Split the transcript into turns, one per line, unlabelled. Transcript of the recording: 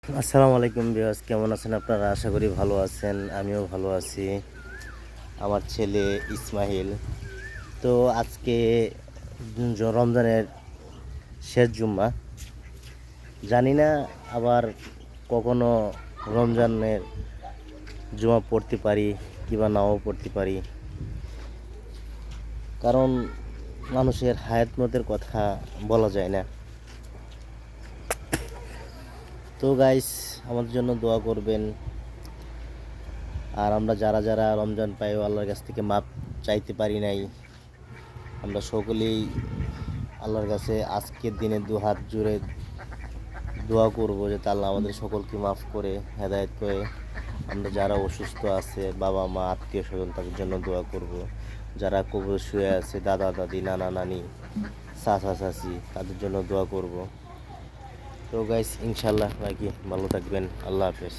আসসালামু আলাইকুম ভিউয়ার্স, কেমন আছেন আপনারা? আশা করি ভালো আছেন। আমিও ভালো আছি। আমার ছেলে ইসমাইল। তো আজকে রমজানের শেষ জুম্মা। জানি না আবার কখনো রমজানের জুমা পড়তে পারি কিংবা নাও পড়তে পারি, কারণ মানুষের হায়াত মতের কথা বলা যায় না। তো গাইস, আমাদের জন্য দোয়া করবেন। আর আমরা যারা যারা রমজান পাই, আল্লাহর কাছ থেকে মাপ চাইতে পারি নাই, আমরা সকলেই আল্লাহর কাছে আজকের দিনে দুহাত জুড়ে দোয়া করব যে আল্লাহ আমাদের সকলকে মাফ করে হেদায়েত করে। আমরা যারা অসুস্থ আছে, বাবা মা আত্মীয় স্বজন, তাদের জন্য দোয়া করব। যারা কবরে শুয়ে আছে, দাদা দাদি নানা নানি চাচা চাচি, তাদের জন্য দোয়া করব। তো গাইস, ইনশাল্লাহ নাকি ভালো থাকবেন। আল্লাহ হাফেজ।